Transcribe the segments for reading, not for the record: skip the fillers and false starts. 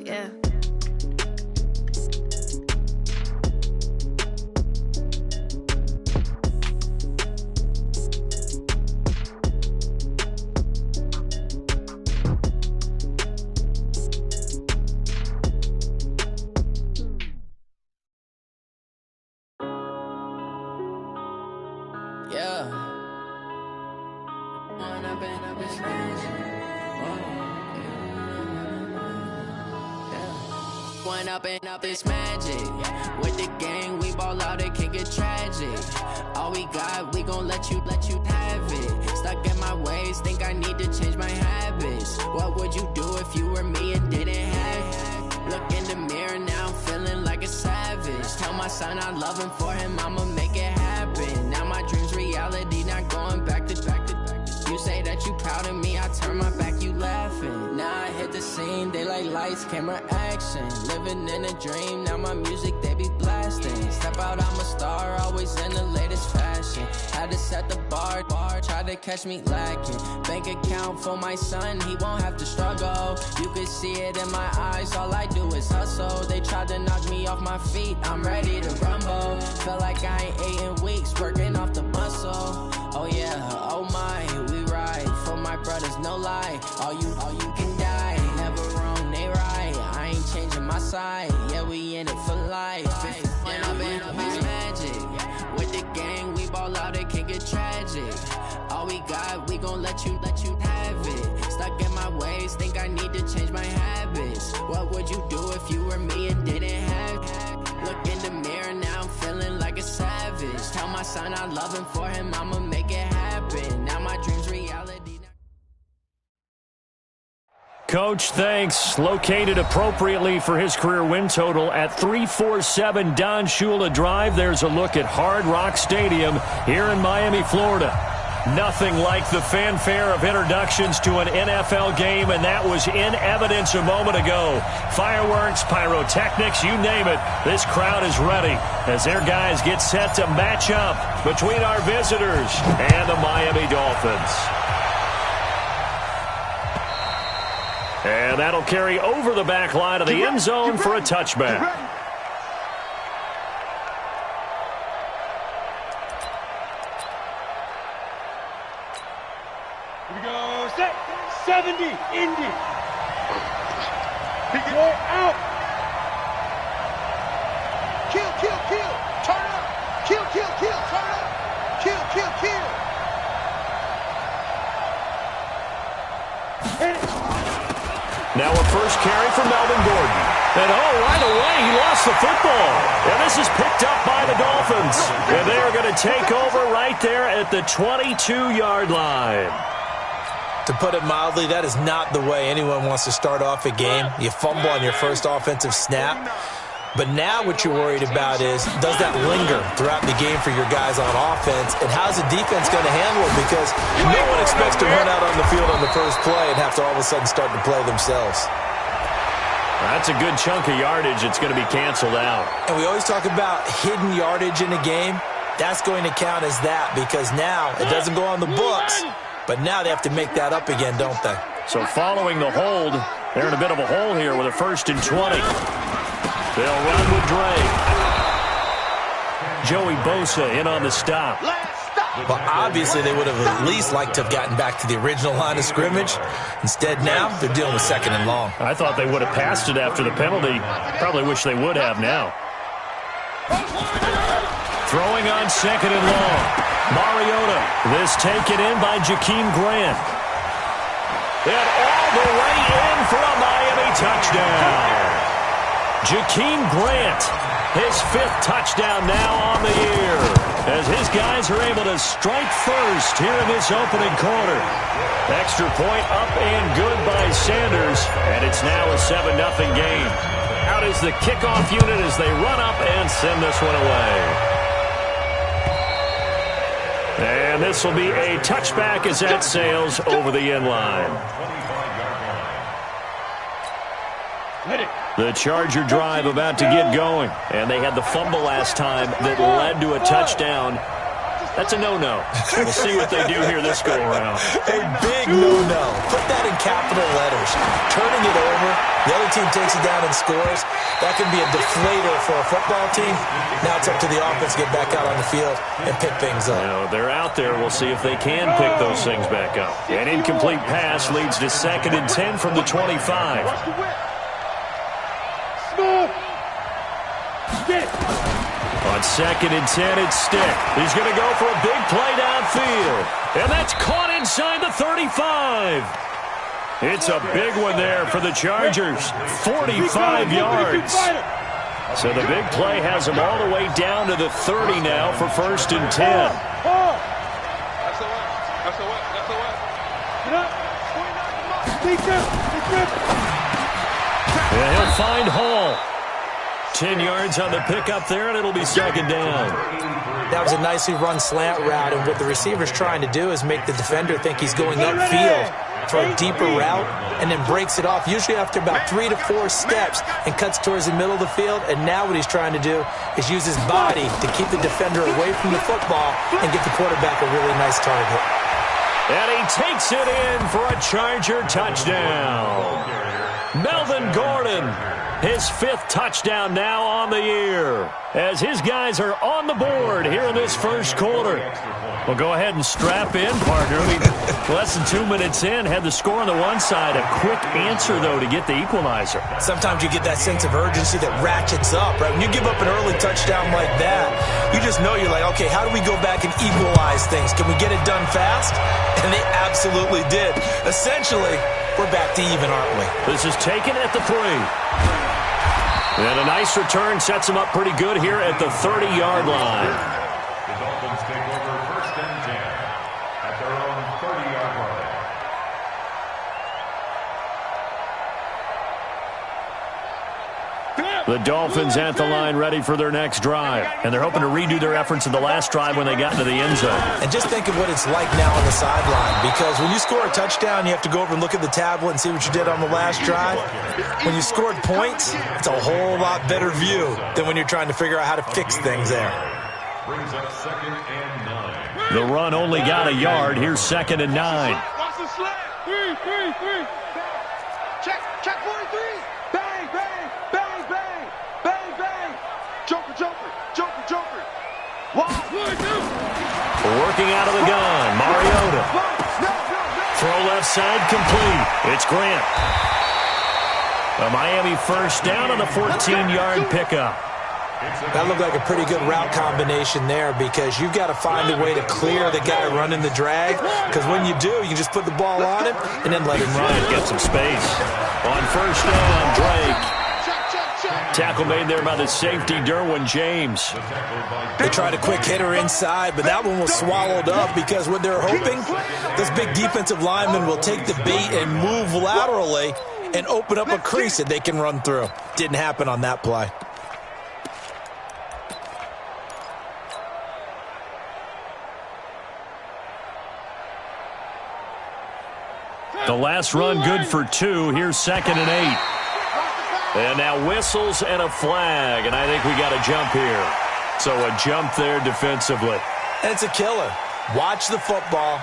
yeah. Up this magic with the gang, we ball out, it can get tragic. All we got, we gon' let you have it. Stuck in my ways, think I need to change my habits. What would you do if you were me and didn't have it? Look in the mirror now, I'm feeling like a savage. Tell my son I love him, for him I'ma make it happen. Now my dream's reality, not going back to. You say that you proud of me, I turn my back, you laughing. Now I hit the scene, they like lights, camera, action. Living in a dream, now my music, they be blasting. Step out, I'm a star, always in the latest fashion. Had to set the bar, try to catch me lacking. Bank account for my son, he won't have to struggle. You can see it in my eyes, all I do is hustle. They tried to knock me off my feet, I'm ready to rumble. Feel like I ain't ate in weeks, working off the muscle. Oh yeah, oh my, we ride for my brothers, no lie. All you can die, never wrong, they right. I ain't changing my side, yeah, we in it for life. When I've been up is magic, with the gang, we ball out, it can get tragic. All we got, we gon' let you have it. Stuck in my ways, think I need to change my habits. What would you do if you were me and didn't have it? Look in the mirror, now I'm feeling like a savage. Tell my son I love him, for him I'ma make it happen. Now my dream's reality. Coach, thanks. Located appropriately for his career win total at 347 Don Shula Drive. There's a look at Hard Rock Stadium here in Miami, Florida. Nothing like the fanfare of introductions to an NFL game, and that was in evidence a moment ago. Fireworks, pyrotechnics, you name it. This crowd is ready as their guys get set to match up between our visitors and the Miami Dolphins. And that'll carry over the back line of the end zone for a touchback. Here we go, set, 70, Indy. Go out. Kill, turn up. Kill, turn up. Kill. Hit it. Now a first carry for Melvin Gordon. And right away he lost the football. And this is picked up by the Dolphins. And they are going to take over right there at the 22-yard line. To put it mildly, that is not the way anyone wants to start off a game. You fumble on your first offensive snap. But now what you're worried about is, does that linger throughout the game for your guys on offense? And how's the defense going to handle it? Because no one expects to run out on the field on the first play and have to all of a sudden start to play themselves. That's a good chunk of yardage. It's going to be canceled out. And we always talk about hidden yardage in a game. That's going to count as that, because now it doesn't go on the books, but now they have to make that up again, don't they? So following the hold, they're in a bit of a hole here with a 1st and 20. They'll run with Drake. Joey Bosa in on the stop. Well, obviously they would have at least liked to have gotten back to the original line of scrimmage. Instead now, they're dealing with 2nd and long. I thought they would have passed it after the penalty. Probably wish they would have now. Throwing on 2nd and long. Mariota. This taken in by Jakeem Grant. And all the way in for a Miami touchdown. Jakeem Grant, his 5th touchdown now on the year, as his guys are able to strike first here in this opening quarter. Extra point up and good by Sanders, and it's now a 7-0 game. Out is the kickoff unit as they run up and send this one away. And this will be a touchback as that sails over the end line. The Charger drive about to get going, and they had the fumble last time that led to a touchdown. That's a no-no. We'll see what they do here this go-around. A big no-no. Put that in capital letters. Turning it over, the other team takes it down and scores. That can be a deflator for a football team. Now it's up to the offense to get back out on the field and pick things up. You know, they're out there. We'll see if they can pick those things back up. An incomplete pass leads to 2nd and 10 from the 25. On 2nd and 10, it's Stick. He's going to go for a big play downfield. And that's caught inside the 35. It's a big one there for the Chargers. 45 yards. So the big play has them all the way down to the 30 now for 1st and 10. And he'll find Hall. 10 yards on the pickup there, and it'll be 2nd down. That was a nicely run slant route, and what the receiver's trying to do is make the defender think he's going upfield for a deeper route, and then breaks it off, usually after about 3 to 4 steps, and cuts towards the middle of the field. And now what he's trying to do is use his body to keep the defender away from the football and give the quarterback a really nice target. And he takes it in for a Charger touchdown. Melvin Gordon, his 5th touchdown now on the year, as his guys are on the board here in this first quarter. Well, go ahead and strap in, partner. Less than 2 minutes in, had the score on the one side. A quick answer, though, to get the equalizer. Sometimes you get that sense of urgency that ratchets up, right? When you give up an early touchdown like that, you just know you're like, okay, how do we go back and equalize things? Can we get it done fast? And they absolutely did. Essentially, we're back to even, aren't we? This is taken at the 3. And a nice return sets him up pretty good here at the 30-yard line. The Dolphins take over 1st and 10 at their own 30-yard line. The Dolphins at the line ready for their next drive. And they're hoping to redo their efforts in the last drive when they got into the end zone. And just think of what it's like now on the sideline, because when you score a touchdown, you have to go over and look at the tablet and see what you did on the last drive. When you scored points, it's a whole lot better view than when you're trying to figure out how to fix things there. Brings up 2nd and 9. The run only got a yard. Here's 2nd and 9. Watch the slant. 3. Check 43. Bang, bang, bang, bang, bang, bang. Joker. Working out of the gun, Mariota. Throw left side complete. It's Grant. A Miami 1st down on the 14-yard pickup. That looked like a pretty good route combination there, because you've got to find a way to clear the guy running the drag, because when you do, you just put the ball on him and then let him run. Get some space. On 1st down, Drake. Tackle made there by the safety, Derwin James. They tried a quick hitter inside, but that one was swallowed up, because what they're hoping, those big defensive linemen will take the bait and move laterally and open up a crease that they can run through. Didn't happen on that play. The last run good for 2. Here's 2nd and 8. And now whistles and a flag, and I think we got a jump here. So a jump there defensively. And it's a killer. Watch the football.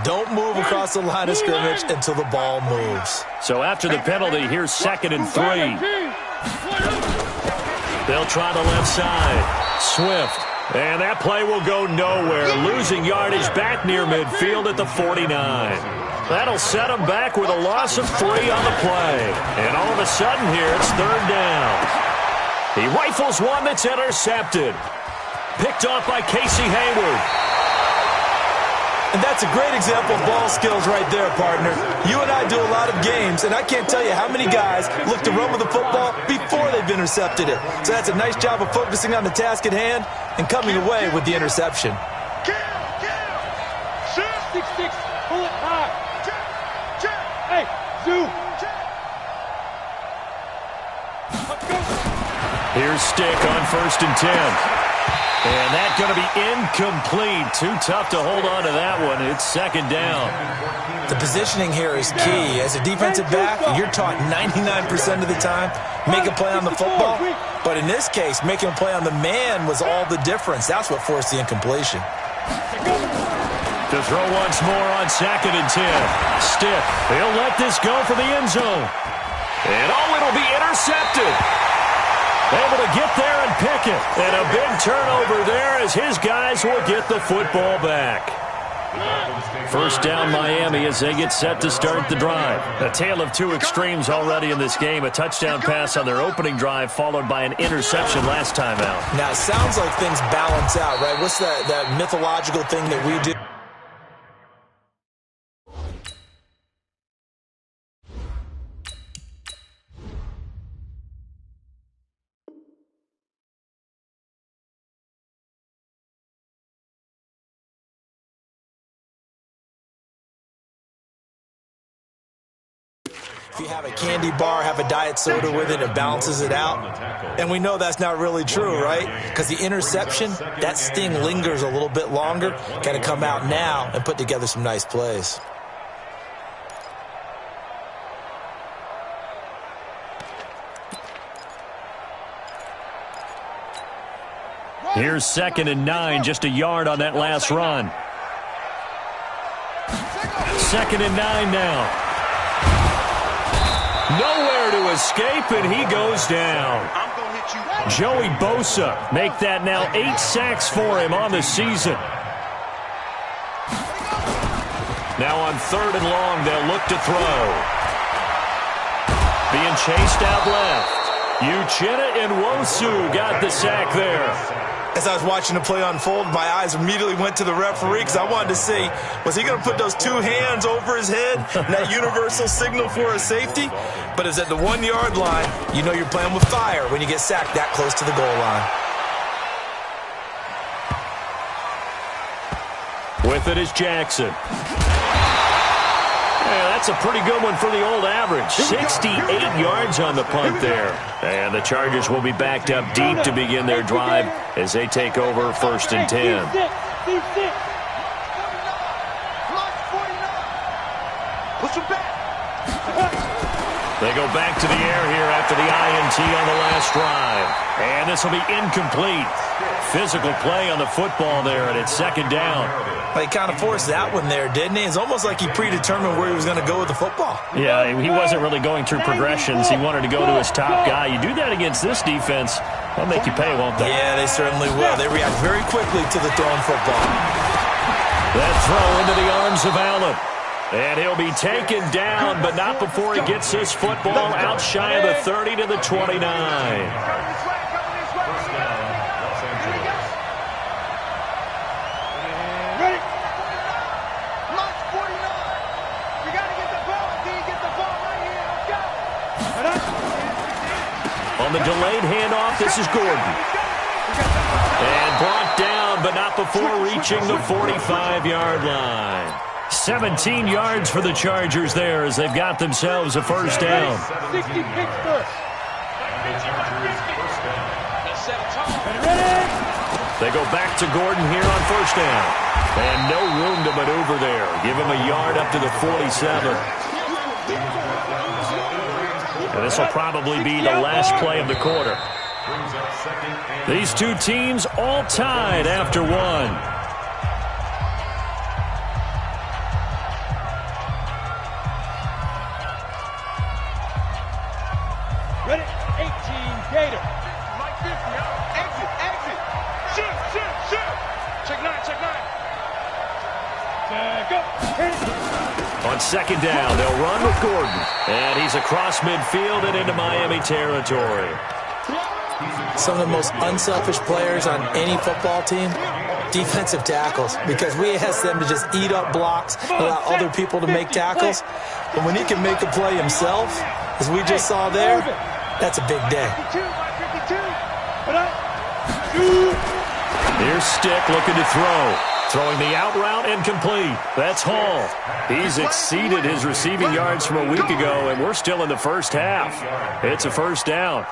Don't move across the line of scrimmage until the ball moves. So after the penalty, here's 2nd and 3. They'll try the left side. Swift. And that play will go nowhere. Losing yardage back near midfield at the 49. That'll set him back with a loss of 3 on the play. And all of a sudden here, it's 3rd down. He rifles one that's intercepted. Picked off by Casey Hayward. And that's a great example of ball skills right there, partner. You and I do a lot of games, and I can't tell you how many guys look to run with the football before they've intercepted it. So that's a nice job of focusing on the task at hand and coming away with the interception. Kill. 6-6. Pull it high. Hey, Zoo. Let's go. Here's Stick on 1st and 10. And that's going to be incomplete. Too tough to hold on to that one. It's 2nd down. The positioning here is key. As a defensive back, you're taught 99% of the time, make a play on the football. But in this case, making a play on the man was all the difference. That's what forced the incompletion. To throw once more on 2nd and 10. Stiff. He'll let this go for the end zone. And it'll be intercepted. Able to get there and pick it. And a big turnover there as his guys will get the football back. First down Miami as they get set to start the drive. A tale of two extremes already in this game. A touchdown pass on their opening drive followed by an interception last time out. Now, it sounds like things balance out, right? What's that mythological thing that we do? If you have a candy bar, have a diet soda with it, it balances it out. And we know that's not really true, right? Because the interception, that sting lingers a little bit longer. Got to come out now and put together some nice plays. Here's 2nd and 9, just a yard on that last run. 2nd and 9 now. Nowhere to escape, and he goes down. Joey Bosa make that now 8 sacks for him on the season. Now on 3rd and long, they'll look to throw. Being chased out left. Uchenna and Nwosu got the sack there. As I was watching the play unfold, my eyes immediately went to the referee because I wanted to see, was he going to put those 2 hands over his head, that universal signal for a safety? But it's at the 1-yard line. You know you're playing with fire when you get sacked that close to the goal line. With it is Jackson. Yeah, that's a pretty good one for the old average. 68 yards on the punt there. And the Chargers will be backed up deep to begin their drive as they take over 1st and 10. They go back to the air here after the INT on the last drive. And this will be incomplete. Physical play on the football there, and it's 2nd down. Well, he kind of forced that one there, didn't he? It's almost like he predetermined where he was going to go with the football. Yeah, he wasn't really going through progressions. He wanted to go to his top guy. You do that against this defense, they'll make you pay, won't they? Yeah, they certainly will. They react very quickly to the thrown football. That throw into the arms of Allen. And he'll be taken down, but not before he gets his football out shy of the 30 to the 29. On the delayed handoff, this is Gordon. And brought down, but not before reaching the 45-yard line. 17 yards for the Chargers there as they've got themselves a first down. They go back to Gordon here on first down. And no room to maneuver there. Give him a yard up to the 47. And this will probably be the last play of the quarter. These two teams all tied after one. Ready? 18, Gator. Like 50, exit, exit. Shoot, shoot, shoot. Check 9, check 9. Go. On 2nd down, they'll run with Gordon. And he's across midfield and into Miami territory. Some of the most unselfish players on any football team, defensive tackles, because we ask them to just eat up blocks, allow other people to make tackles. But when he can make a play himself, as we just saw there, that's a big day. Here's Stick looking to throw. Throwing the out route incomplete. That's Hall. He's exceeded his receiving yards from a week ago, and we're still in the first half. It's a first down.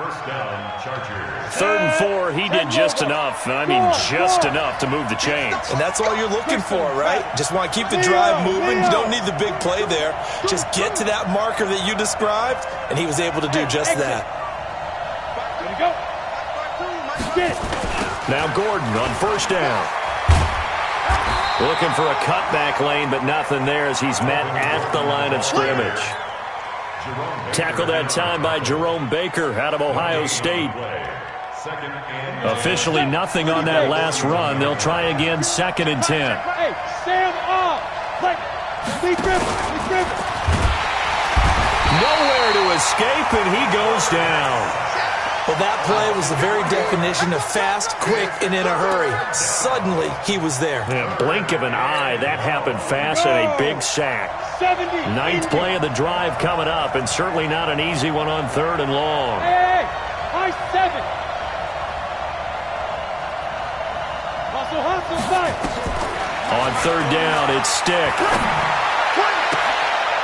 3rd and 4, he did just enough. I mean, just enough to move the chains. And that's all you're looking for, right? Just want to keep the drive moving. You don't need the big play there. Just get to that marker that you described, and he was able to do just that. Now Gordon on first down. Looking for a cutback lane, but nothing there as he's met at the line of scrimmage. Tackled that time by Jerome Baker out of Ohio State. Officially nothing on that last run. They'll try again, 2nd and 10. Hey, Sam off. Lead dribble. Nowhere to escape, and he goes down. Well, that play was the very definition of fast, quick, and in a hurry. Suddenly, he was there. In a blink of an eye, that happened fast and a big sack. 9th play of the drive coming up, and certainly not an easy one on 3rd and long. Hey, high 7. Hustle, fire. On 3rd down, it's Stick.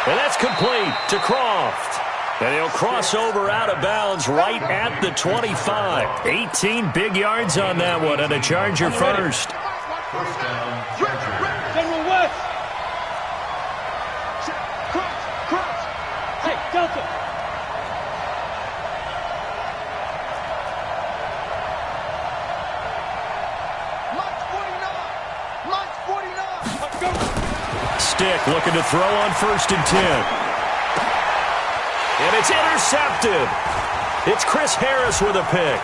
And that's complete to Croft. And he'll cross over out of bounds right at the 25. 18 big yards on that one, and a Charger first. First down, Charger. General West. Cross. Hey, Delta. March 49. Let's go. Stick looking to throw on 1st and 10. And it's intercepted. It's Chris Harris with a pick.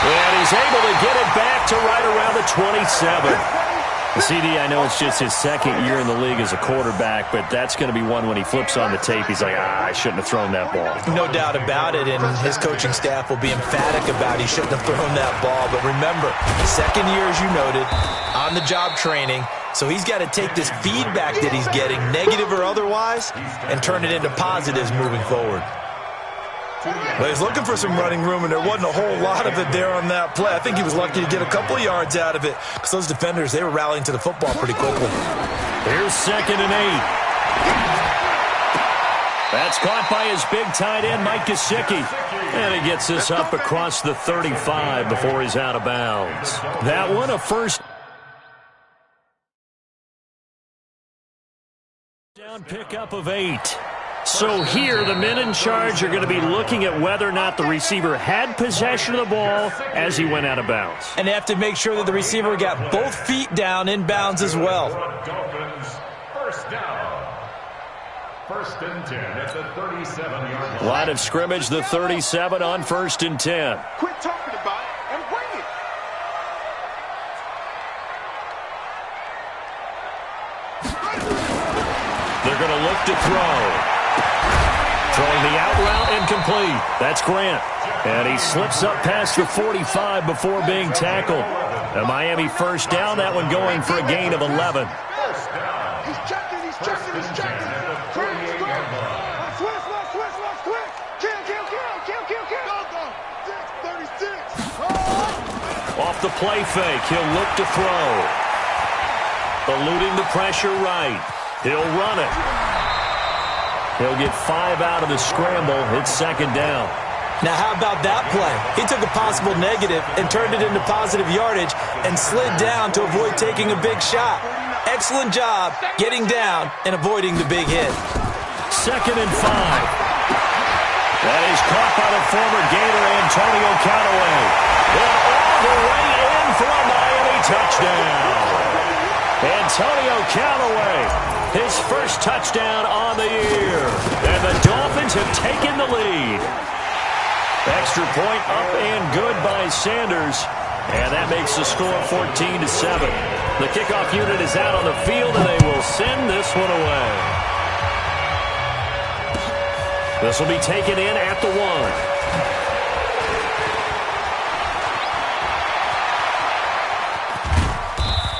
And he's able to get it back to right around the 27. CD, I know it's just his 2nd year in the league as a quarterback, but that's going to be one when he flips on the tape. He's like, I shouldn't have thrown that ball. No doubt about it, and his coaching staff will be emphatic about he shouldn't have thrown that ball. But remember, 2nd year, as you noted, on-the-job training. So he's got to take this feedback that he's getting, negative or otherwise, and turn it into positives moving forward. Well, he's looking for some running room, and there wasn't a whole lot of it there on that play. I think he was lucky to get a couple of yards out of it because those defenders, they were rallying to the football pretty quickly. Here's 2nd and 8. That's caught by his big tight end, Mike Gesicki. And he gets this up across the 35 before he's out of bounds. That one, a first down pickup of 8. So here, the men in charge are going to be looking at whether or not the receiver had possession of the ball as he went out of bounds. And they have to make sure that the receiver got both feet down in bounds as well. Dolphins, first down. 1st and 10 at the 37-yard line. Line of scrimmage, the 37 on 1st and 10. Quit talking about it and bring it. They're going to look to throw. Throwing the out route incomplete. That's Grant. And he slips up past the 45 before being tackled. A Miami first down, that one going for a gain of 11. First down. He's checking. At the 38-yard line. Switch. Kill. 36. Off the play fake, he'll look to throw. Eluding the pressure right. He'll run it. He'll get 5 out of the scramble. It's 2nd down. Now, how about that play? He took a possible negative and turned it into positive yardage and slid down to avoid taking a big shot. Excellent job getting down and avoiding the big hit. 2nd and 5. That is caught by the former Gator Antonio Callaway. And all the way in for a Miami touchdown. Antonio Callaway, his first touchdown on the year. And the Dolphins have taken the lead. Extra point up and good by Sanders. And that makes the score 14-7. The kickoff unit is out on the field, and they will send this one away. This will be taken in at the 1.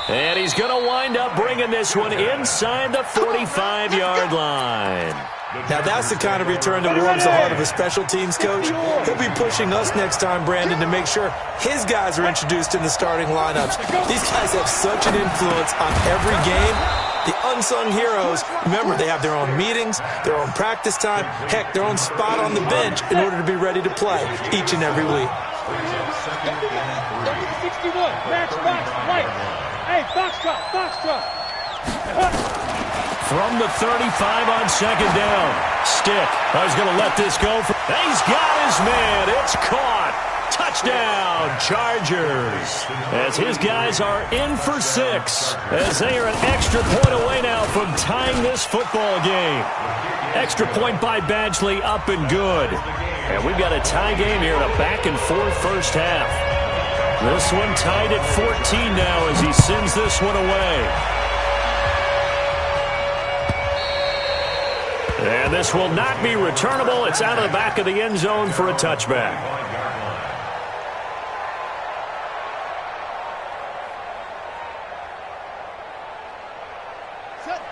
And he's going to wind up bringing this one inside the 45-yard line. Now, that's the kind of return that warms the heart of a special teams coach. He'll be pushing us next time, Brandon, to make sure his guys are introduced in the starting lineups. These guys have such an influence on every game. The unsung heroes, remember, they have their own meetings, their own practice time, heck, their own spot on the bench in order to be ready to play each and every week. 61, match box, right. Hey, foxtrot. From the 35 on 2nd down. Stick. I was going to let this go. He's got his man. It's caught. Touchdown, Chargers. As his guys are in for 6. As they are an extra point away now from tying this football game. Extra point by Badgley, up and good. And we've got a tie game here in a back-and-forth first half. This one tied at 14 now as he sends this one away. And this will not be returnable. It's out of the back of the end zone for a touchback.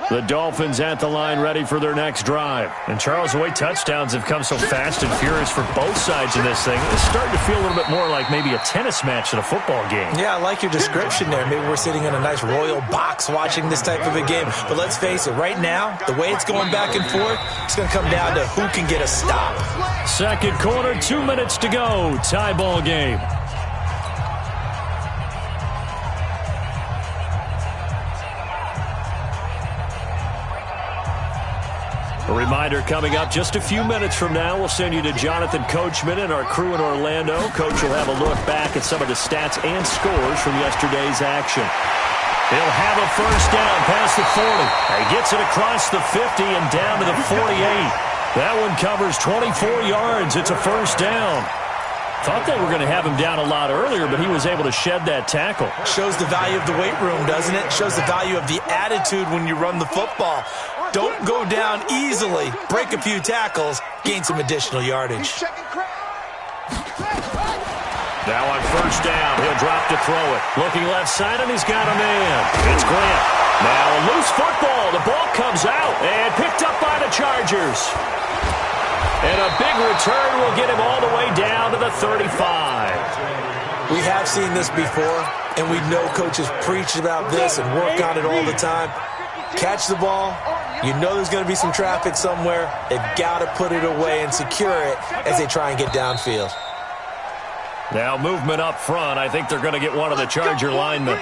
The Dolphins at the line ready for their next drive. And Charles, the way touchdowns have come so fast and furious for both sides in this thing, it's starting to feel a little bit more like maybe a tennis match than a football game. Yeah, I like your description there. Maybe we're sitting in a nice royal box watching this type of a game. But let's face it, right now, the way it's going back and forth, it's going to come down to who can get a stop. Second quarter, 2 minutes to go. Tie ball game. A reminder coming up just a few minutes from now. We'll send you to Jonathan Coachman and our crew in Orlando. Coach will have a look back at some of the stats and scores from yesterday's action. He'll have a first down past the 40. He gets it across the 50 and down to the 48. That one covers 24 yards. It's a first down. Thought they were going to have him down a lot earlier, but he was able to shed that tackle. Shows the value of the weight room, doesn't it? Shows the value of the attitude when you run the football. Don't go down easily. Break a few tackles. Gain some additional yardage. Now on first down, he'll drop to throw it. Looking left side, and he's got a man. It's Grant. Now a loose football. The ball comes out and picked up by the Chargers. And a big return will get him all the way down to the 35. We have seen this before, and we know coaches preach about this and work on it all the time. Catch the ball. You know there's going to be some traffic somewhere. They've got to put it away and secure it as they try and get downfield. Now movement up front. I think they're going to get one of the Charger linemen.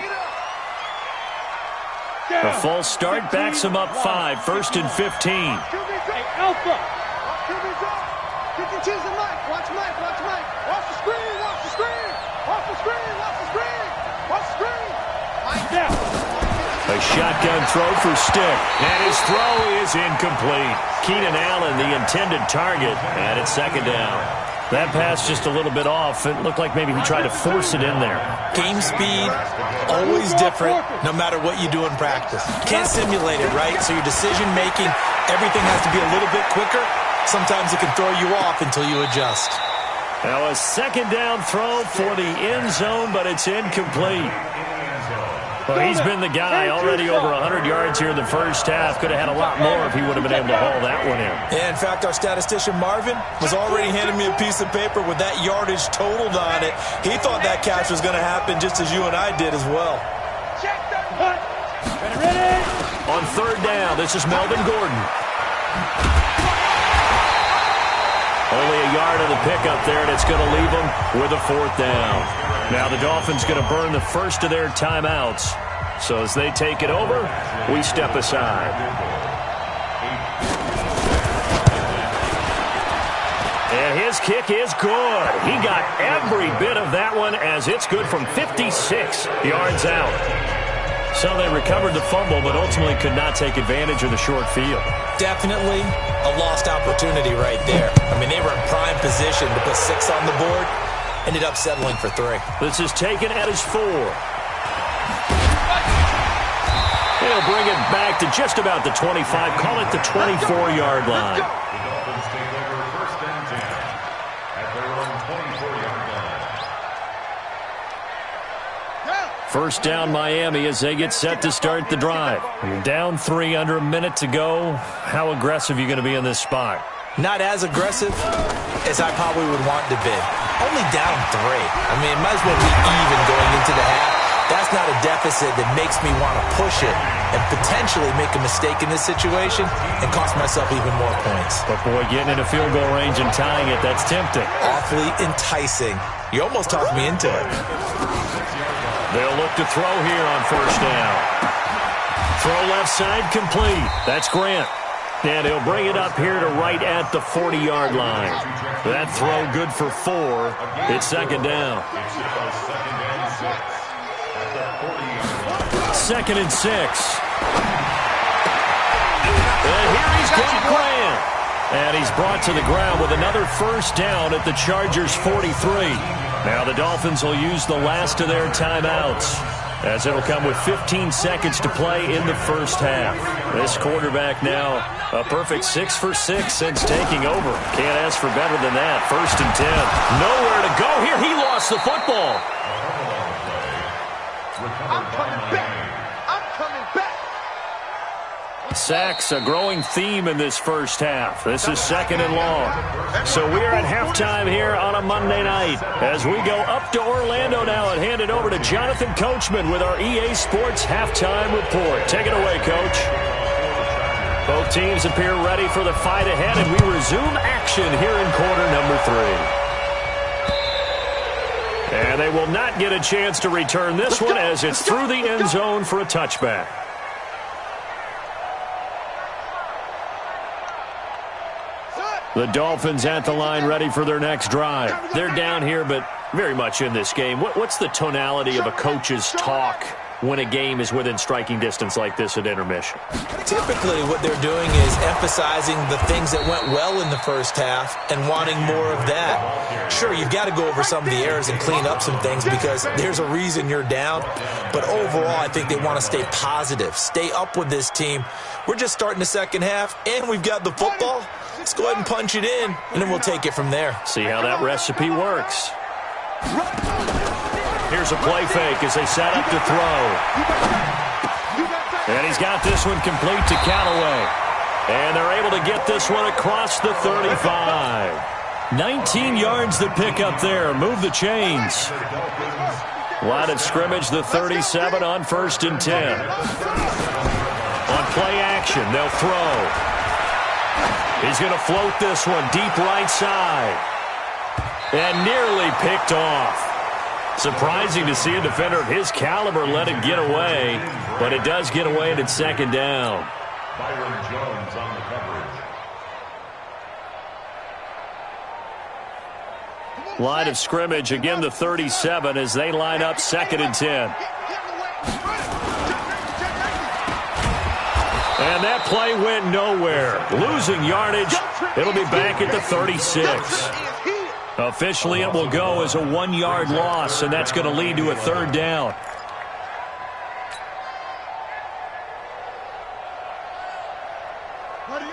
The false start backs him up 5. First and 15. Hey, Alpha. You can choose the mic. Watch Mike. Watch Mike. Watch the screen. Watch the screen. Watch the screen. Watch the screen. Watch the screen. Mike down. A shotgun throw for Stick. And his throw is incomplete. Keenan Allen, the intended target, and it's second down. That pass just a little bit off. It looked like maybe he tried to force it in there. Game speed, always different, no matter what you do in practice. Can't simulate it, right? So your decision-making, everything has to be a little bit quicker. Sometimes it can throw you off until you adjust. Now a second down throw for the end zone, but it's incomplete. Well, he's been the guy already over 100 yards here in the first half. Could have had a lot more if he would have been able to haul that one in. Yeah, in fact, our statistician Marvin was already handing me a piece of paper with that yardage totaled on it. He thought that catch was going to happen just as you and I did as well. Ready. On third down, this is Melvin Gordon. Only a yard of the pickup there, and it's going to leave them with a fourth down. Now the Dolphins going to burn the first of their timeouts. So as they take it over, we step aside. And his kick is good. He got every bit of that one as it's good from 56 yards out. So they recovered the fumble, but ultimately could not take advantage of the short field. Definitely a lost opportunity right there. I mean, they were in prime position to put 6 on the board. Ended up settling for 3. This is taken at his 4. He'll bring it back to just about the 25. Call it the 24-yard line. Dolphins take over first and 10 at their own 24-yard line. First down Miami as they get set to start the drive. You're down 3, under a minute to go. How aggressive are you going to be in this spot? Not as aggressive as I probably would want to be. Only down 3. I mean, it might as well be even going into the half. That's not a deficit that makes me want to push it and potentially make a mistake in this situation and cost myself even more points. But, boy, getting into field goal range and tying it, that's tempting. Awfully enticing. You almost talked me into it. They'll look to throw here on first down. Throw left side complete. That's Grant. And he'll bring it up here to right at the 40-yard line. That throw good for 4. It's second down. Second and 6. And here he's got Grant. And he's brought to the ground with another first down at the Chargers' 43. Now the Dolphins will use the last of their timeouts, as it'll come with 15 seconds to play in the first half. This quarterback now a perfect 6 for 6 since taking over. Can't ask for better than that. First and 10. Nowhere to go here. He lost the football. I'm coming back. I'm coming back. Sacks, a growing theme in this first half. This is second and long. So we are at halftime here on a Monday night as we go up to Orlando now and hand it over to Jonathan Coachman with our EA Sports Halftime Report. Take it away, Coach. Both teams appear ready for the fight ahead, and we resume action here in quarter number 3. And they will not get a chance to return this one as it's through the end zone for a touchback. The Dolphins at the line ready for their next drive. They're down here, but very much in this game. What's the tonality of a coach's talk when a game is within striking distance like this at intermission? Typically what they're doing is emphasizing the things that went well in the first half and wanting more of that. Sure, you've got to go over some of the errors and clean up some things because there's a reason you're down. But overall, I think they want to stay positive, stay up with this team. We're just starting the second half, and we've got the football. Let's go ahead and punch it in, and then we'll take it from there. See how that recipe works. Here's a play fake as they set up to throw. And he's got this one complete to Callaway. And they're able to get this one across the 35. 19 yards to pick up there. Move the chains. Line of scrimmage, the 37 on first and 10. On play action, they'll throw. He's going to float this one deep right side. And nearly picked off. Surprising to see a defender of his caliber let it get away, but it does get away and it's second down. Byron Jones on the coverage. Line of scrimmage, again the 37 as they line up second and 10. And that play went nowhere. Losing yardage. It'll be back at the 36. Officially, it will go as a 1-yard loss, and that's going to lead to a third down.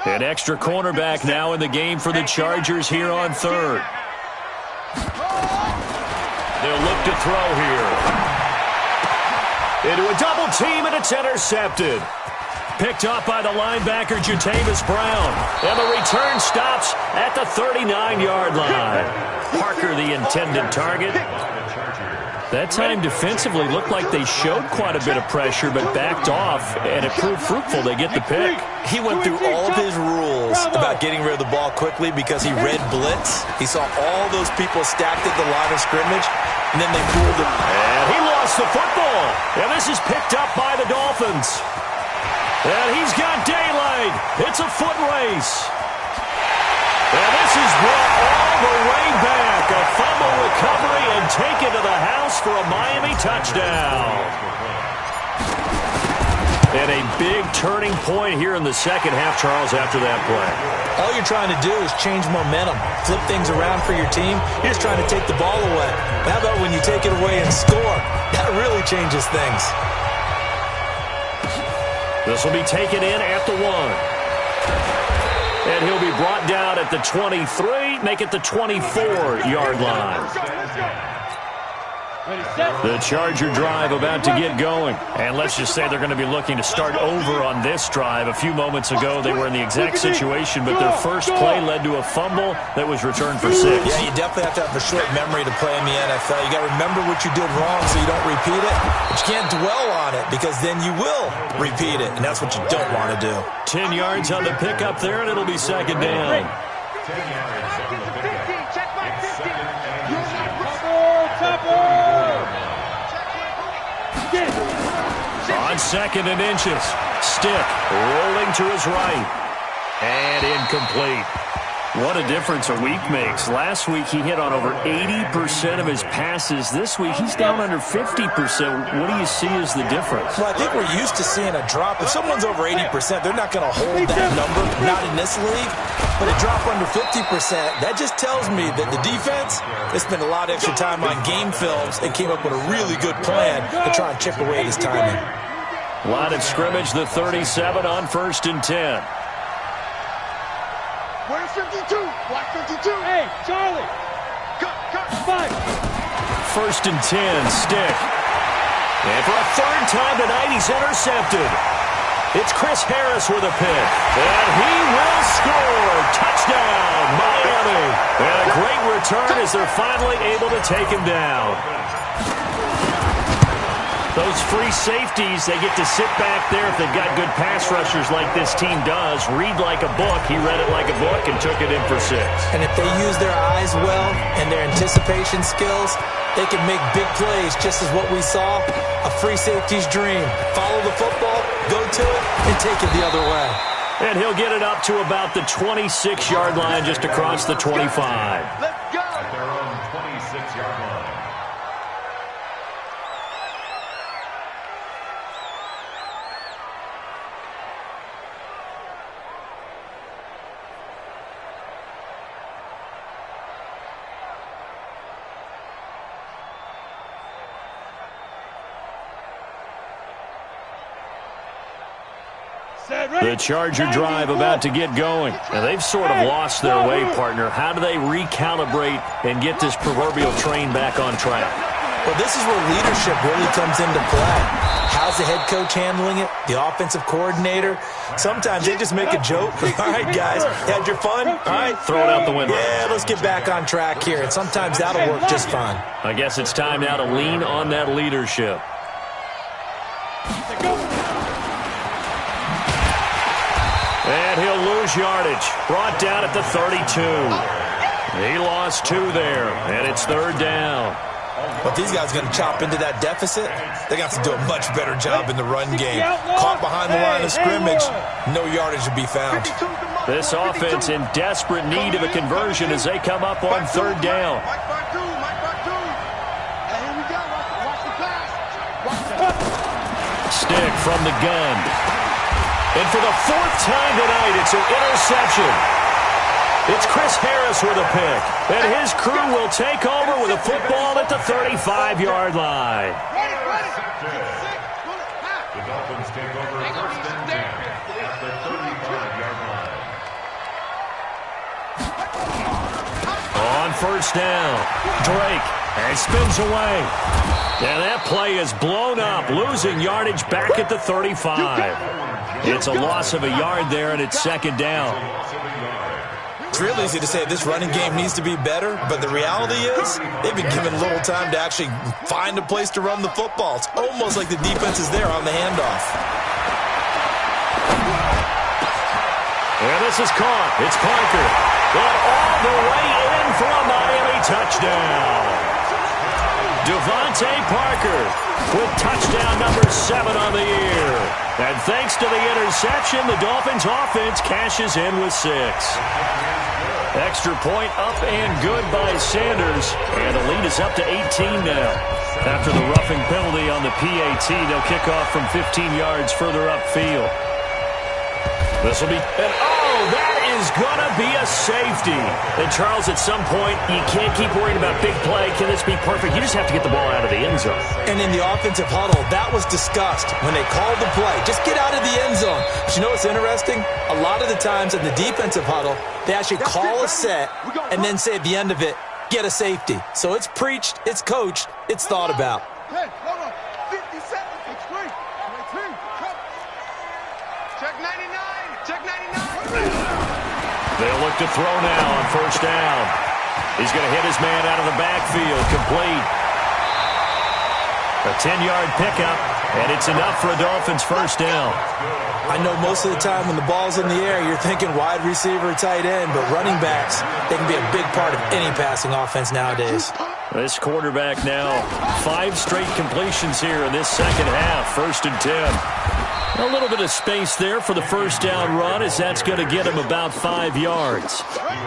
An extra cornerback now in the game for the Chargers here on third. They'll look to throw here. Into a double team, and it's intercepted. Picked up by the linebacker, Jatavis Brown. And the return stops at the 39-yard line. Parker, the intended target. That time defensively looked like they showed quite a bit of pressure, but backed off, and it proved fruitful. They get the pick. He went through all of his rules about getting rid of the ball quickly because he read blitz. He saw all those people stacked at the line of scrimmage, and then they fooled him. And he lost the football. And this is picked up by the Dolphins. And he's got daylight. It's a foot race. And this is brought all the way back. A fumble recovery and taken to the house for a Miami touchdown. And a big turning point here in the second half, Charles, after that play. All you're trying to do is change momentum, flip things around for your team. You're just trying to take the ball away. How about when you take it away and score? That really changes things. This will be taken in at the 1. And he'll be brought down at the 23, make it the 24-yard line. The Charger drive about to get going. And let's just say they're going to be looking to start over on this drive. A few moments ago, they were in the exact situation, but their first play led to a fumble that was returned for 6. Yeah, you definitely have to have a short memory to play in the NFL. You got to remember what you did wrong so you don't repeat it. But you can't dwell on it because then you will repeat it, and that's what you don't want to do. 10 yards on the pickup there, and it'll be second down. 10 yards on the pickup. Check my 50. On second and inches. Stick rolling to his right. And incomplete. What a difference a week makes. Last week he hit on over 80% of his passes. This week he's down under 50%. What do you see as the difference? Well, I think we're used to seeing a drop. If someone's over 80%, they're not going to hold that number, not in this league. But a drop under 50%, that just tells me that the defense, they spent a lot of extra time on game films and came up with a really good plan to try and chip away at his timing. Line of scrimmage, the 37 on 1st and 10. Where's 52? Watch 52. Hey, Charlie. Cut. 5. 1st and 10, Stick. And for a third time tonight, he's intercepted. It's Chris Harris with a pick. And he will score. Touchdown, Miami. And a great return as they're finally able to take him down. Those free safeties, they get to sit back there if they've got good pass rushers like this team does. Read like a book. He read it like a book and took it in for 6. And if they use their eyes well and their anticipation skills, they can make big plays, just as what we saw, a free safety's dream. Follow the football, go to it, and take it the other way. And he'll get it up to about the 26-yard line, just across the 25. Let's go. At their own 26-yard line. The Charger drive about to get going. And they've sort of lost their way, partner. How do they recalibrate and get this proverbial train back on track? Well, this is where leadership really comes into play. How's the head coach handling it? The offensive coordinator? Sometimes they just make a joke. All right, guys, had your fun? All right, throw it out the window. Yeah, let's get back on track here. And sometimes that'll work just fine. I guess it's time now to lean on that leadership. And he'll lose yardage. Brought down at the 32. He lost 2 there, and it's 3rd down. But these guys are going to chop into that deficit. They're going to have to do a much better job in the run game. Caught behind the line of scrimmage, no yardage to be found. This offense in desperate need of a conversion as they come up on 3rd down. Stick from the gun. And for the 4th time tonight, it's an interception. It's Chris Harris with a pick. And his crew will take over with a football at the 35-yard line. The Dolphins take over 1st and 10 at the 35-yard line. On 1st down, Drake, and spins away. And that play is blown up, losing yardage back at the 35. It's a loss of a yard there, and it's 2nd down. It's real easy to say this running game needs to be better, but the reality is they've been given little time to actually find a place to run the football. It's almost like the defense is there on the handoff. And this is caught. It's Parker. And all the way in for a Miami touchdown. Devontae Parker with touchdown number 7 on the year. And thanks to the interception, the Dolphins offense cashes in with 6. Extra point up and good by Sanders. And the lead is up to 18 now. After the roughing penalty on the PAT, they'll kick off from 15 yards further upfield. This will be, and oh, that is going to be a safety. And Charles, at some point, you can't keep worrying about big play. Can this be perfect? You just have to get the ball out of the end zone. And in the offensive huddle, that was discussed when they called the play. Just get out of the end zone. But you know what's interesting? A lot of the times in the defensive huddle, they actually call a set and then say at the end of it, get a safety. So it's preached, it's coached, it's thought about. Hey, hold on. 50 seconds. It's free. Check 99. Check 99. They'll look to throw now on 1st down. He's going to hit his man out of the backfield. Complete. A 10-yard pickup, and it's enough for a Dolphins first down. I know most of the time when the ball's in the air, you're thinking wide receiver, tight end, but running backs, they can be a big part of any passing offense nowadays. This quarterback now, 5 straight completions here in this second half, 1st and 10. A little bit of space there for the first down run, as that's going to get him about 5 yards.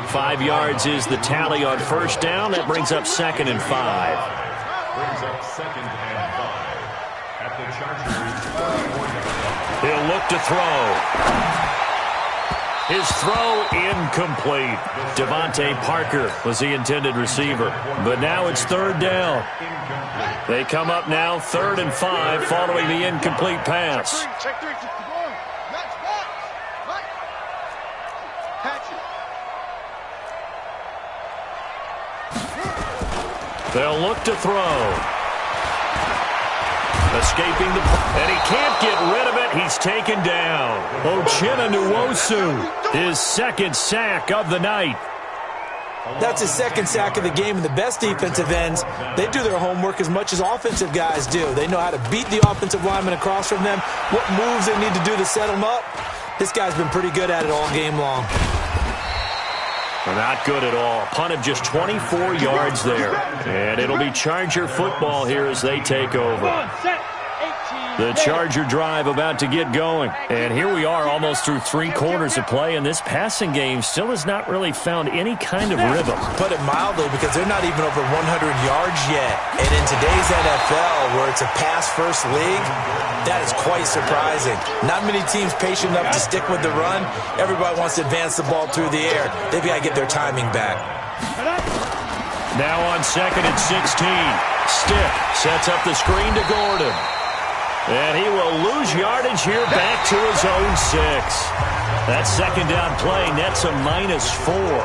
5 yards is the tally on first down. That brings up 2nd and 5. Brings up 2nd and 5 at the Chargers. He'll look to throw. His throw incomplete. Devontae Parker was the intended receiver. But now it's 3rd down. They come up now 3rd and 5 following the incomplete pass. Check 3. Match box. Right. Catch it. They'll look to throw. Escaping the... And he can't get rid of it. He's taken down. Uchenna Nwosu, his 2nd sack of the night. That's his 2nd sack of the game, and the best defensive ends, they do their homework as much as offensive guys do. They know how to beat the offensive lineman across from them, what moves they need to do to set them up. This guy's been pretty good at it all game long. Not good at all. Punt of just 24 yards there. And it'll be Charger football here as they take over. The Charger drive about to get going. And here we are almost through 3 quarters of play, and this passing game still has not really found any kind of rhythm. Put it mildly, because they're not even over 100 yards yet. And in today's NFL, where it's a pass-first league, that is quite surprising. Not many teams patient enough to stick with the run. Everybody wants to advance the ball through the air. They've got to get their timing back. Now on 2nd and 16. Stick sets up the screen to Gordon. And he will lose yardage here back to his own 6. That 2nd down play nets a -4.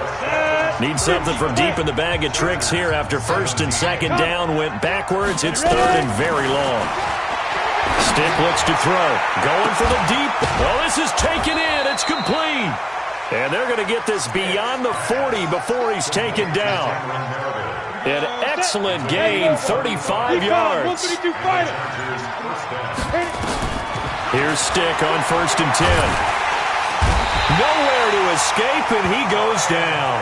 Need something from deep in the bag of tricks here after 1st and 2nd down went backwards. It's 3rd and very long. Stick looks to throw. Going for the deep. Well, this is taken in. It's complete. And they're going to get this beyond the 40 before he's taken down. An excellent gain, 35 yards. Here's Stick on 1st and 10. Nowhere to escape, and he goes down.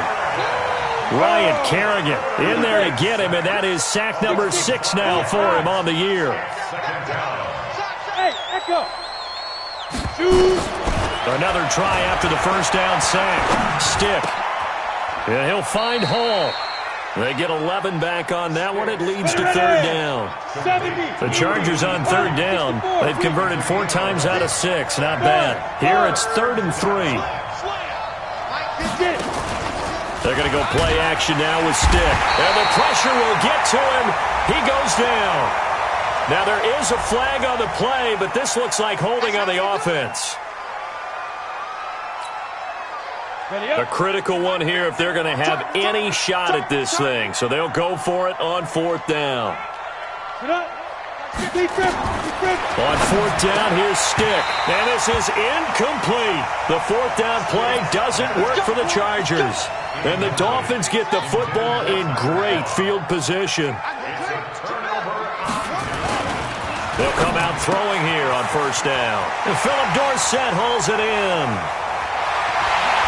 Ryan Kerrigan in there to get him, and that is sack number 6 now for him on the year. Hey, Echo. Another try after the first down sack. Stick. And he'll find Hall. They get 11 back on that one. It leads to 3rd down. The Chargers on 3rd down. They've converted 4 times out of 6. Not bad. Here it's 3rd and 3. They're going to go play action now with Stick. And the pressure will get to him. He goes down. Now there is a flag on the play, but this looks like holding on the offense. A critical one here if they're going to have any shot at this thing. So they'll go for it on 4th down. On 4th down, here's Stick. And this is incomplete. The 4th down play doesn't work for the Chargers. And the Dolphins get the football in great field position. They'll come out throwing here on 1st down. And Philip Dorsett hauls it in.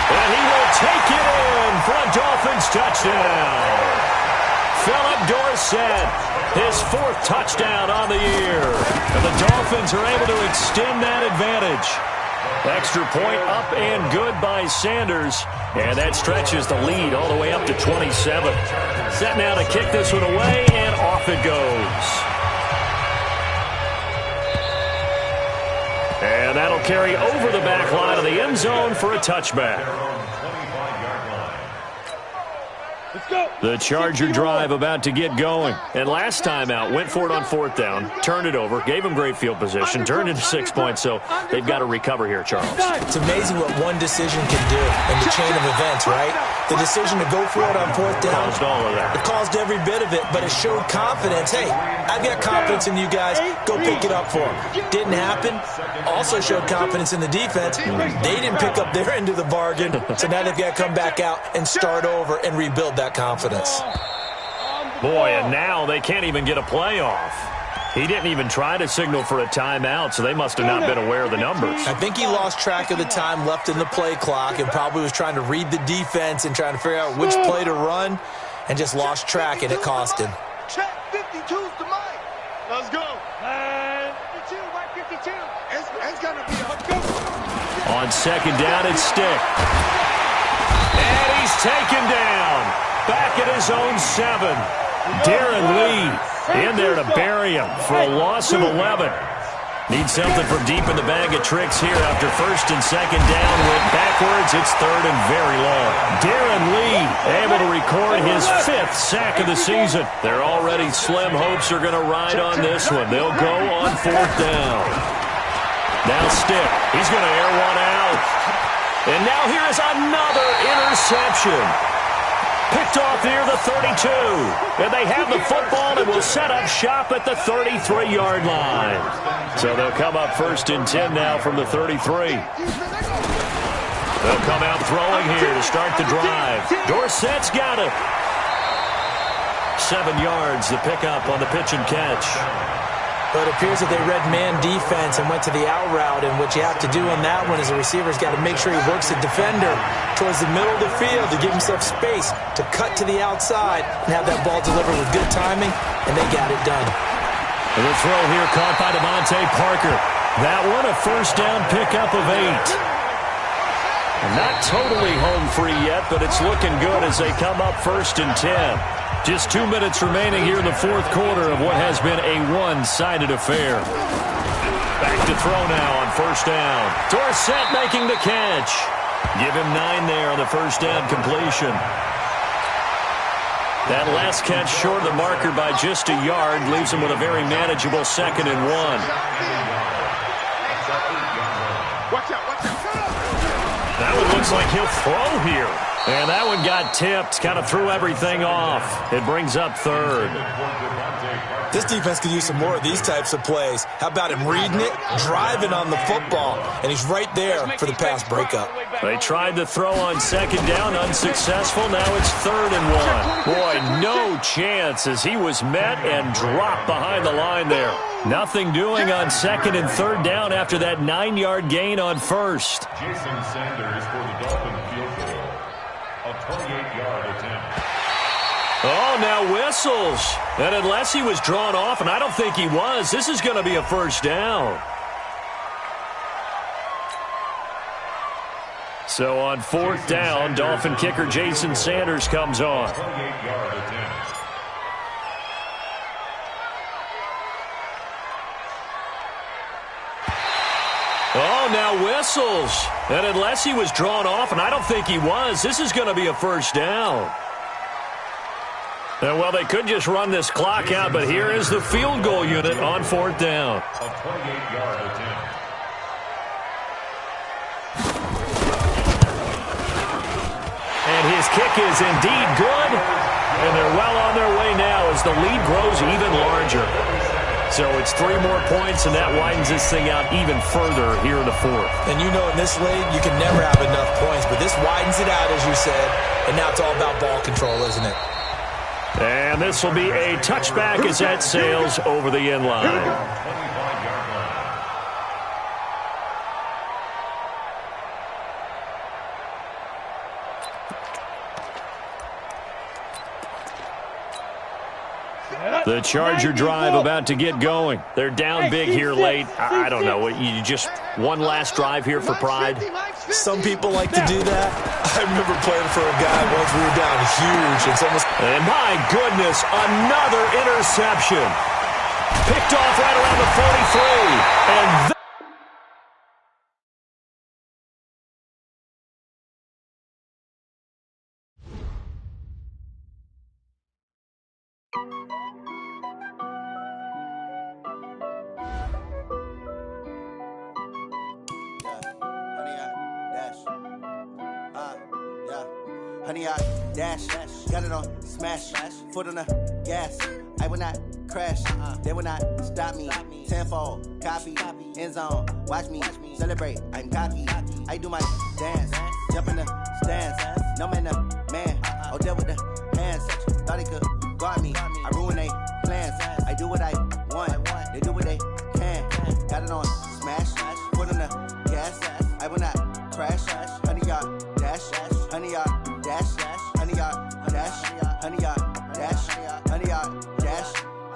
And he will take it in for a Dolphins touchdown. Philip Dorsett, his 4th touchdown on the year. And the Dolphins are able to extend that advantage. Extra point up and good by Sanders. And that stretches the lead all the way up to 27. Set now to kick this one away, and off it goes. And that'll carry over the back line of the end zone for a touchback. The Charger drive about to get going. And last time out, went for it on 4th down, turned it over, gave them great field position, turned it to 6 points, so they've got to recover here, Charles. It's amazing what one decision can do in the chain of events, right? The decision to go for it on 4th down. Caused all of that. It caused every bit of it, but it showed confidence. Hey, I've got confidence in you guys. Go pick it up for them. Didn't happen. Also showed confidence in the defense. They didn't pick up their end of the bargain, so now they've got to come back out and start over and rebuild that confidence. Boy, and now they can't even get a play off. He didn't even try to signal for a timeout, so they must have not been aware of the numbers. I think he lost track of the time left in the play clock and probably was trying to read the defense and trying to figure out which play to run and just lost track, and it cost him. Check 52's the mic. Let's go. 52, right 52. It's going to be a good one. On second down, it's Stick. And he's taken down. Back at his own 7. Darren Lee in there to bury him for a loss of 11. Needs something from deep in the bag of tricks here after first and second down went backwards. It's third and very long. Darren Lee able to record his 5th sack of the season. Their already slim hopes are going to ride on this one. They'll go on 4th down. Now Stick. He's going to air one out. And now here is another interception. Picked off near the 32. And they have the football and will set up shop at the 33-yard line. So they'll come up 1st and 10 now from the 33. They'll come out throwing here to start the drive. Dorsett's got it. 7 yards, the pickup on the pitch and catch. But it appears that they read man defense and went to the out route, and what you have to do on that one is the receiver's got to make sure he works the defender towards the middle of the field to give himself space to cut to the outside and have that ball delivered with good timing, and they got it done. And the throw here caught by Devontae Parker. That one a 1st down pickup of 8. Not totally home free yet, but it's looking good as they come up 1st and 10. Just 2 minutes remaining here in the 4th quarter of what has been a one-sided affair. Back to throw now on 1st down. Dorsett making the catch. Give him 9 there on the 1st down completion. That last catch short of the marker by just a yard leaves him with a very manageable 2nd and 1. That one looks like he'll throw here. And that one got tipped, kind of threw everything off. It brings up 3rd. This defense could use some more of these types of plays. How about him reading it, driving on the football, and he's right there for the pass breakup. They tried to throw on 2nd down, unsuccessful. Now it's 3rd and 1. Boy, no chance as he was met and dropped behind the line there. Nothing doing on 2nd and 3rd down after that 9-yard gain on 1st. Jason Sanders for the Dolphin field goal. A 28-yard attempt. Oh, now whistles. And unless he was drawn off, and I don't think he was, this is going to be a 1st down. So on 4th down, Dolphin kicker Jason Sanders comes on. 28-yard attempt. Oh, now whistles. And unless he was drawn off, and I don't think he was, this is going to be a 1st down. And, well, they could just run this clock out, but here is the field goal unit on 4th down. A 28-yard attempt. And his kick is indeed good. And they're well on their way now as the lead grows even larger. So it's 3 more points, and that widens this thing out even further here in the 4th. And you know in this league, you can never have enough points, but this widens it out, as you said, and now it's all about ball control, isn't it? And this will be a touchback as that sails over the end line. 25-yard line. The Charger drive about to get going. They're down big here late. I don't know. You just one last drive here for pride? Some people like to do that. I remember playing for a guy once we were down huge. It's almost... And my goodness, another interception. Picked off right around the 43. And Honey, I dash, got it on smash, foot on the gas. I will not crash, they will not stop me. Tenfold, copy, end zone, watch me celebrate. I'm cocky, I do my dance, jump in the stands. No man, oh, deal with the hands. Thought he could guard me, I ruin they plans. I do what I want,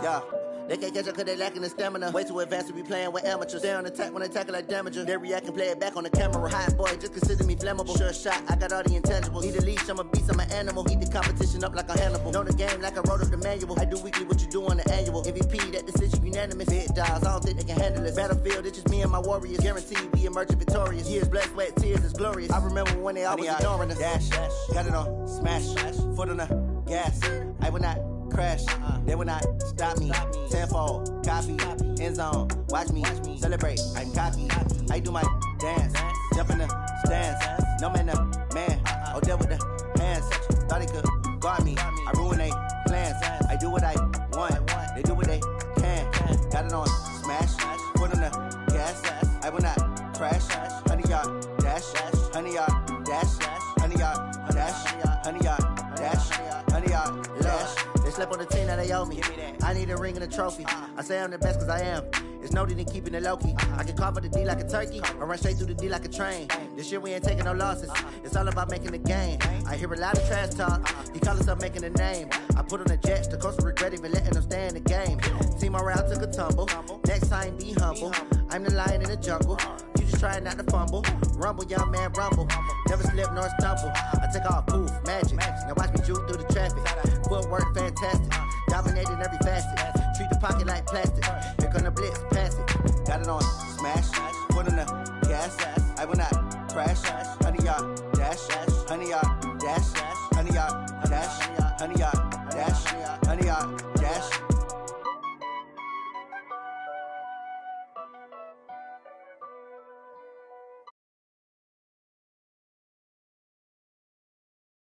Yeah. They can't catch up cause they lacking the stamina. Way too advanced to be playing with amateurs. Stay on attack when they tackle like damager. They react and play it back on the camera. Hot boy, just consider me flammable. Sure shot, I got all the intangibles. Need a leash, I'm a beast, I'm an animal. Heat the competition up like a Hannibal. Know the game like I wrote up the manual. I do weekly what you do on the annual. MVP, that decision unanimous. Big dogs, I don't think they can handle it. Battlefield, it's just me and my warriors. Guaranteed we emerging victorious. Years, blood, sweat, tears, it's glorious. I remember when they always ignoring us. Dash, got it on, smash, foot on the gas. I will not crash, they will not stop me. Tenfold, copy, end zone, watch me celebrate. I'm cocky, I do my dance, jump in the stands. No man, the man, oh, there with the hands. Thought they could guard me, I ruin they plans. I do what I want, they do what they can. Got it on smash, foot on the gas. I will not crash, 100-yard dash, 100-yard dash, 100-yard dash, 100-yard dash, 100-yard dash. They slept on the team that they owe me. I need a ring and a trophy. I say I'm the best cause I am. It's no need in keeping it low-key. I can carve up the D like a turkey or run straight through the D like a train. This year we ain't taking no losses. It's all about making the game. I hear a lot of trash talk. He call himself making a name. I put on the Jets. The coach will regret even letting them stay in the game. Team morale took a tumble. Next time be humble. I'm the lion in the jungle. You just trying not to fumble. Rumble, young man, rumble. Never slip nor stumble. I take off, poof, magic. Now watch me juke through the traffic. Footwork fantastic. Dominating every facet. Treat the pocket like plastic. Here come the blitz, pass it. Got it on smash. Foot on the gas. I will not crash. 100-yard dash. 100-yard dash. 100-yard dash. 100-yard dash. 100-yard